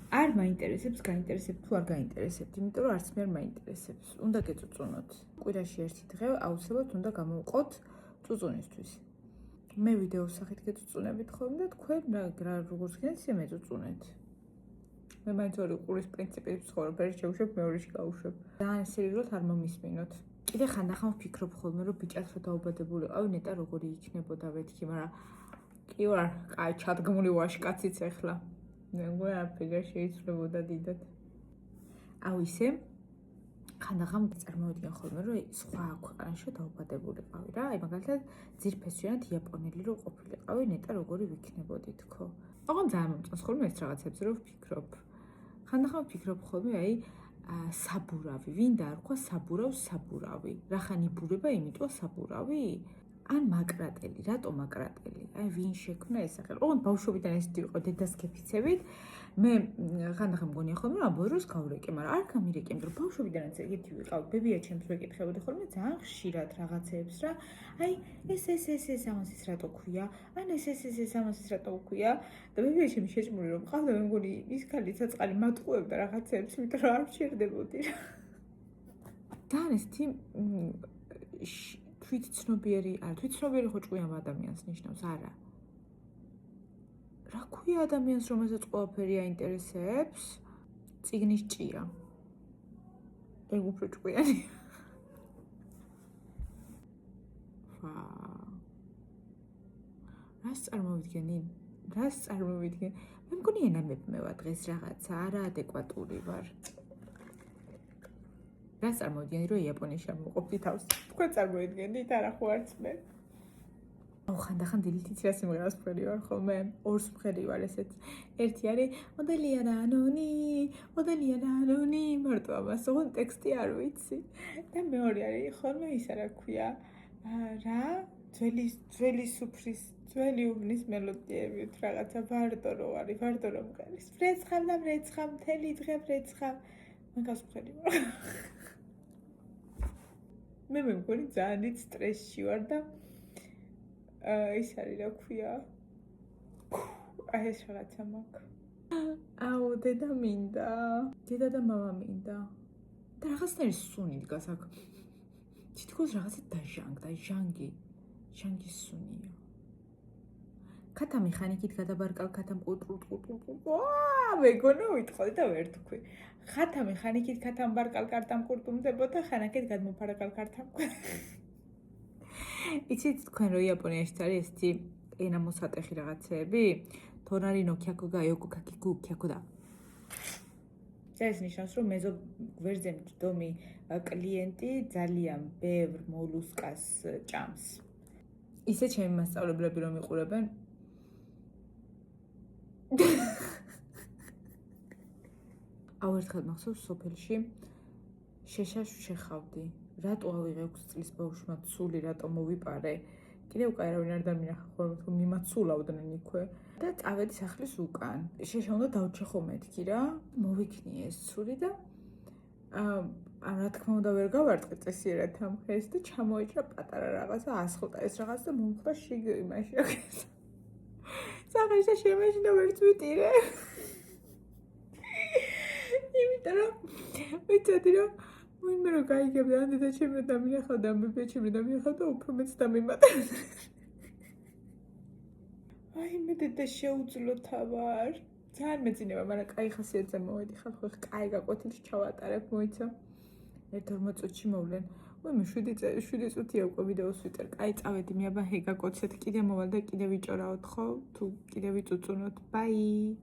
არ მაინტერესებს, გაინტერესებთ თუ არ გაინტერესებთ, იმიტომ რომ არც მე არ მაინტერესებს. უნდა გეწუწუნოთ. კვირაში ერთი დღე აუცილებლად უნდა გამოვყოთ წუწუნისთვის. მე ვიდეოს სახით გეწუწუნებით ხოლმე და თქვენ რა როგორც გინდათ ისე მეწუწუნეთ. მე მაინც ორი ყურის პრინციპით ვცხოვრობ, ერთი შევშვებ, მეორეში გავუშვებ. ძალიან სერიოზულად არ მომისმინოთ. კიდე ხანდახან ვფიქრობ ხოლმე, რომ ბიჭად რო დაუბადებულიყავი, ნეტა როგორი იქნებოდა მეთქი, მაგრამ კი ვარ, კაი, ჩადგმული ვაშკაციც ახლა. მე არაფერი შეიცვლებოდა დიდად. აუ ისე ხანდახან წარმოვიდგენ ხოლმე, რომ სხვა ქვეყანაში დაუბადებულიყავი რა, აი მაგალითად ძირფესვიანად იაპონელი რო ყოფილიყავი, ნეტა როგორი ვიქნებოდი თქო. ოღონდ ძალიან მომწონს ხოლმე ეს რაღაცებზე რო ვფიქრობ. ხანდახან ვფიქრობ ხოლმე, აი საბურავი, ვინ დაარქვა საბურავს საბურავი? რახან იბურება, იმიტომ საბურავი? ან მაკრატელი, რატო მაკრატელი? აი ვინ შექმნა ეს სახელი? ოღონდ ბავშვობიდან ესეთი იყო დედას ქეფიცებით. მე ხანდახან მგონია ხოლმე, რომ ამბობ დროს გავრეკე, მაგრამ არ გამირეკე, იმიტომ რომ ბავშვობიდანაც ეგეთი ვიყავ. ბებია ჩემს ვეკითხებოდი ხოლმე ძალიან ხშირად რაღაცეებს რა. აი ეს ამას ის რატო ქვია? ან ეს ამას ის რატო ქვია? და ბებია ჩემი შეჭმული რომ ყავდა, მე მგონი ის ქალი ცაწყალი მატყუებდა რაღაცეებს, იმიტომ რომ არ ვჭირდებოდი რა. ძალიან ესეთი თვითცნობიერი ხო ჭკვიან ადამიანს ნიშნავს, არა. რა ქვია ადამიანს, რომელსაც ყველაფერი აინტერესებს? წიგნის ჭია. ეგ უფრო ჭკვიანი. რას წარმოვიდგენი? მე მგონი ენამებმევა დღეს რაღაცა არაადეკვატური ვარ. რას წარმოვიდგენი, რომ იაპონიაში ამოვყოფდი თავს? თქვენ წარმოვიდგენთ, არა ხო არც მე. აუ ხანდახან დილითიც რა სიმღერას ვფერი ვარ ხოლმე, ორს ვფერი ვარ ესეც. ერთი არის ოდელია რანონი, მარტო ამას, ოღონდ ტექსტი არ ვიცი. და მეორე არის ხოლმე ისა რა ქვია, რა? ძველი სუფრის, ძველი უბნის მელოდიებით რაღაცა ვარდო რო არის, ვარდო რომ მყარის. ვრეცხავ და ვრეცხავ, მთელი დღე ვრეცხავ. მაგას ვფერი ვარ. მე მგონი ძალიან დიდ სტრესში ვარ და ის არის რა ქვია. აი ეს რაღაცა მაქვს. აუ დედა მინდა. დედა და მამა მინდა. და რაღაცნაირი სუნი დგას აქ. თითქოს რაღაცა დაჟანგდა, ჟანგის სუნია. ქათა მექანიკით გადაბარკალ ქათამ ყუტყუტყუტყუტყუტ. მეგონა ვიტყოდი და ვერ თქვი. ხათა მექანიკით ქათამ ბარკალ კარტამ ყურტუმდებოდა, ხანაკეთ გადმოფარაკალ კარტამ. იცით თქვენ რო იაპონიაში არის ესეთი ენა მოსატეხი რაღაცეები? თონარი ნო ქიაკო გა იოკო კაკიკუ ქიაკო და. ეს ნიშნავს, რომ მეზო გვერდზე მჯდომი კლიენტი ძალიან ბევრ მოლუსკას ჭამს. ისე ჩემი მასწავლებლები რომ იყურებენ. აუ ერთხელ მახსოვს სოფელში შეშაშ შეხავდი. რატო ავიღე 6 წლის ბავშვმა ცული, რატო მოვიპარე? კიდევ კაი რავინ არ დამინახა ხოლმე, რომ მიმაცულავდნენ იქვე. და წავედი სახლის უკან. შეშა უნდა დავჩეხო მეთქი რა. მოვიქნიე ეს ცული და რა თქმა უნდა ვერ გავარტყე წესიერად ამ ხეს და ჩამოეჭრა პატარა რაღაცა, ასხლტა ეს რაღაც და მომხდა შიგ იმაში. სახეშა შემეშინდა ვერც ვიტირე. იმიტომ რომ ვიცოდი რომ ვინმე რომ გაიგებდა, ან დედა ჩემი რომ დამინახავდა, ან ბებია ჩემი რომ დამინახავდა, უფრო მეც დამიმატებდა. აი მე დედა შეუძლოთა ვარ. ძალიან მეძინება, მაგრამ კაი ხასიათზე მოვედი ხალ, ხო კაი გაკვეთილში ჩავატარებ, მოიცა. 1-40 წუთში მოვლენ. მე 7 წუთია უკვე ვიდეოს ვიტერ. კაი წავედი, მე აბა ჰეგა კოცეთ, კიდე მოვალ და კიდე ვიჭორავთ ხო? თუ კიდე ვიწუწუნოთ. ბაი.